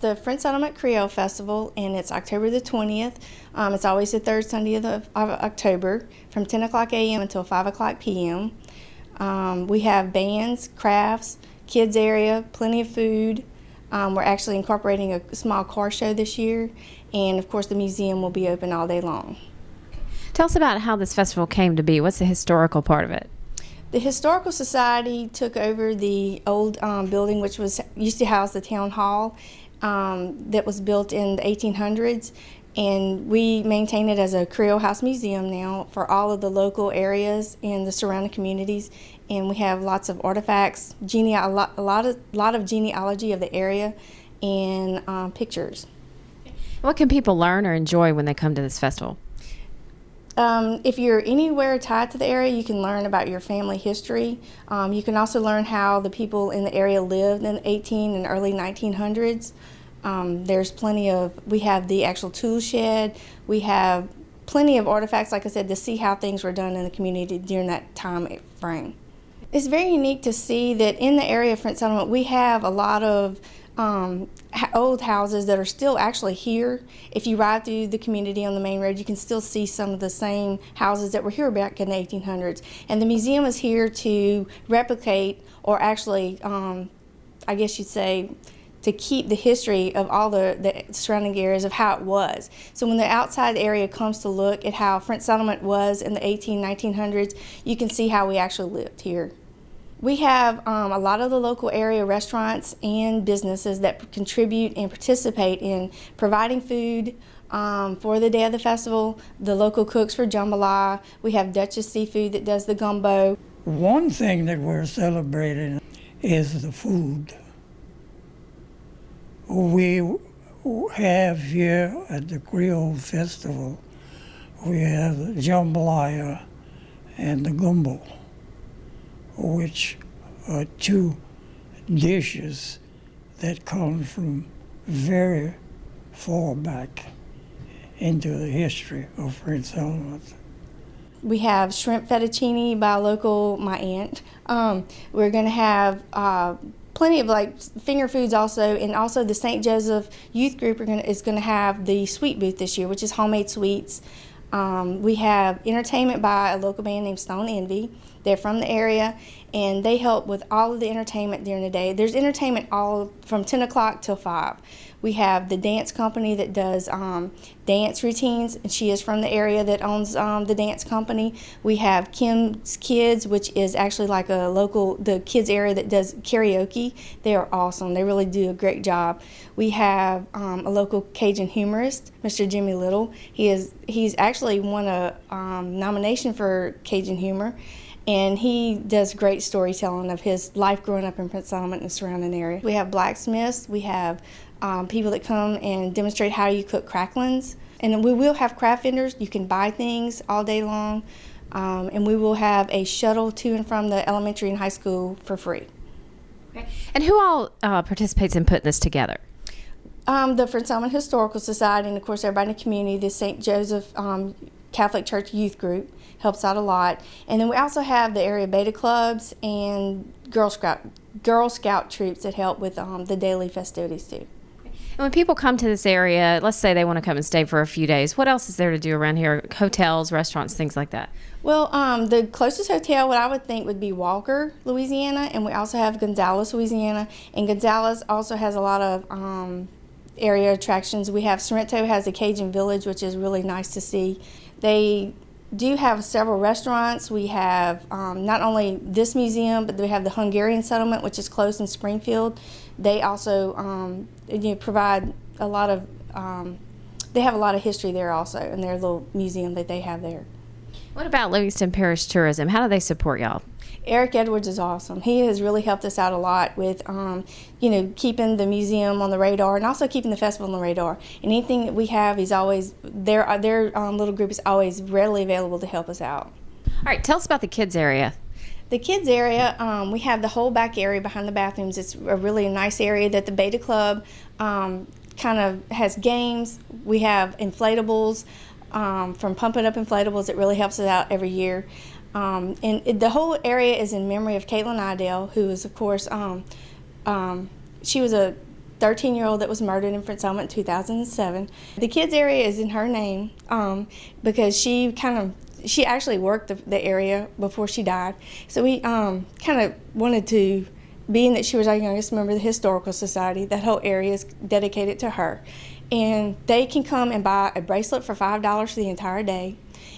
the French Settlement Creole Festival, and it's October the 20th. It's always the third Sunday of October from 10 o'clock a.m. until 5 o'clock p.m. We have bands, crafts, kids area, plenty of food. We're actually incorporating a small car show this year, and of course the museum will be open all day long. Tell us about how this festival came to be. What's the historical part of it? The Historical Society took over the old building, which used to house the town hall that was built in the 1800s, and we maintain it as a Creole House Museum now for all of the local areas and the surrounding communities. And we have lots of artifacts, a lot of genealogy of the area, and pictures. What can people learn or enjoy when they come to this festival? If you're anywhere tied to the area, you can learn about your family history. You can also learn how the people in the area lived in the 18 and early 1900s. There's we have the actual tool shed. We have plenty of artifacts, like I said, to see how things were done in the community during that time frame. It's very unique to see that in the area of French Settlement, we have a lot of old houses that are still actually here. If you ride through the community on the main road, you can still see some of the same houses that were here back in the 1800s. And the museum is here to replicate, or actually, I guess you'd say, to keep the history of all the surrounding areas of how it was. So when the outside area comes to look at how French Settlement was in the 1900s, you can see how we actually lived here. We have a lot of the local area restaurants and businesses that contribute and participate in providing food for the day of the festival. The local cooks for jambalaya. We have Duchess Seafood that does the gumbo. One thing that we're celebrating is the food. We have here at the Creole Festival, we have the jambalaya and the gumbo, which are two dishes that come from very far back into the history of French Settlement. We have shrimp fettuccine by my aunt. We're going to have plenty of finger foods also, and also the St. Joseph Youth Group is going to have the sweet booth this year, which is homemade sweets. We have entertainment by a local band named Stone Envy. They're from the area, and they help with all of the entertainment during the day. There's entertainment all from 10 o'clock till 5. We have the dance company that does dance routines, and she is from the area that owns the dance company. We have Kim's Kids, which is actually like the kids area that does karaoke. They are awesome. They really do a great job. We have a local Cajun humorist, Mr. Jimmy Little. He's actually won a nomination for Cajun humor, and he does great storytelling of his life growing up in Prince Solomon and the surrounding area. We have blacksmiths. We have people that come and demonstrate how you cook cracklings. And we will have craft vendors. You can buy things all day long. And we will have a shuttle to and from the elementary and high school for free. Okay. And who all participates in putting this together? The French Settlement Historical Society, and of course everybody in the community. The St. Joseph Catholic Church Youth Group helps out a lot. And then we also have the area beta clubs and Girl Scout troops that help with the daily festivities too. And when people come to this area, let's say they want to come and stay for a few days, what else is there to do around here? Hotels, restaurants, things like that? Well, the closest hotel, what I would think, would be Walker, Louisiana, and we also have Gonzales, Louisiana. And Gonzales also has a lot of area attractions. We have Sorrento has a Cajun Village, which is really nice to see. They do have several restaurants. We have not only this museum, but we have the Hungarian settlement, which is close in Springfield. They also provide a lot of, they have a lot of history there also in their little museum that they have there. What about Livingston Parish Tourism? How do they support y'all? Eric Edwards is awesome. He has really helped us out a lot with, keeping the museum on the radar and also keeping the festival on the radar. And anything that we have, he's always, their little group is always readily available to help us out. All right, tell us about the kids area. The kids area, we have the whole back area behind the bathrooms. It's a really nice area that the Beta Club kind of has games. We have inflatables, from Pumping Up Inflatables. It really helps us out every year. The whole area is in memory of Caitlin Idell, who is, of course, she was a 13-year-old that was murdered in Prince Alma in 2007. The kids area is in her name because she actually worked the area before she died. So we kind of wanted to, being that she was our youngest member of the Historical Society, that whole area is dedicated to her. And they can come and buy a bracelet for $5 for the entire day.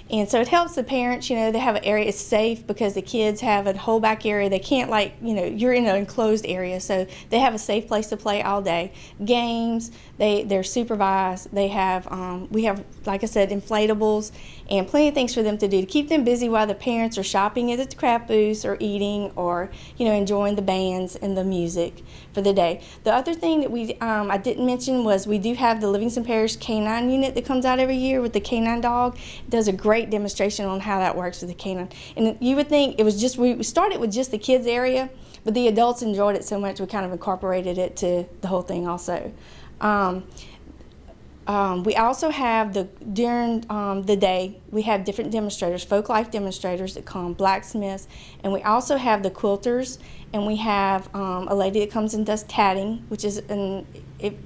And so it helps the parents, they have an area, it's safe because the kids have a whole back area. They can't you're in an enclosed area, so they have a safe place to play all day. Games, they're supervised. They have, we have, like I said, inflatables and plenty of things for them to do to keep them busy while the parents are shopping at the craft booths or eating or, enjoying the bands and the music for the day. The other thing that I didn't mention was we do have the Livingston Parish Canine Unit that comes out every year with the canine dog. It does a great demonstration on how that works with the canine. And you would think it was just, we started with just the kids area, but the adults enjoyed it so much we kind of incorporated it to the whole thing also. We also have during the day, we have different demonstrators, folk life demonstrators that come, blacksmiths, and we also have the quilters, and we have a lady that comes and does tatting, which is,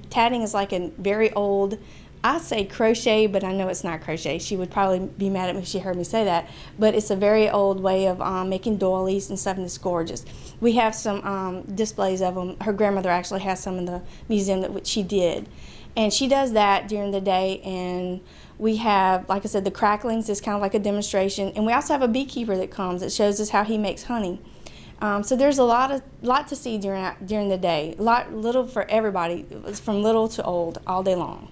tatting is like a very old, I say crochet, but I know it's not crochet. She would probably be mad at me if she heard me say that, but it's a very old way of making doilies and stuff, and it's gorgeous. We have some displays of them. Her grandmother actually has some in the museum that she did. And she does that during the day, and we have, like I said, the cracklings is kind of like a demonstration, and we also have a beekeeper that comes that shows us how he makes honey. So there's a lot to see during the day, little for everybody, from little to old, all day long.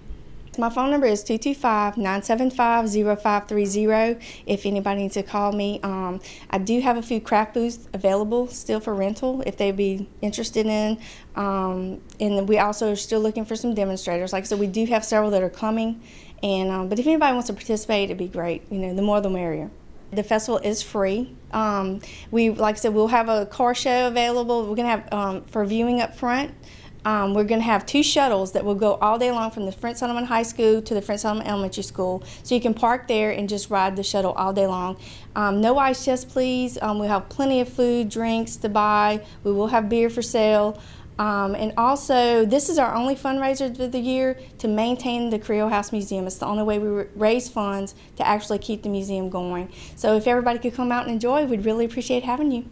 My phone number is 225-975-0530 if anybody needs to call me. I do have a few craft booths available still for rental if they'd be interested in. And we also are still looking for some demonstrators. Like I said, we do have several that are coming. But if anybody wants to participate, it'd be great. The more the merrier. The festival is free. Like I said, we'll have a car show available. We're going to have for viewing up front. We're going to have 2 shuttles that will go all day long from the Prince Solomon High School to the Prince Solomon Elementary School. So you can park there and just ride the shuttle all day long. No ice chest, please. We'll have plenty of food, drinks to buy. We will have beer for sale. And also, this is our only fundraiser of the year to maintain the Creole House Museum. It's the only way we raise funds to actually keep the museum going. So if everybody could come out and enjoy, we'd really appreciate having you.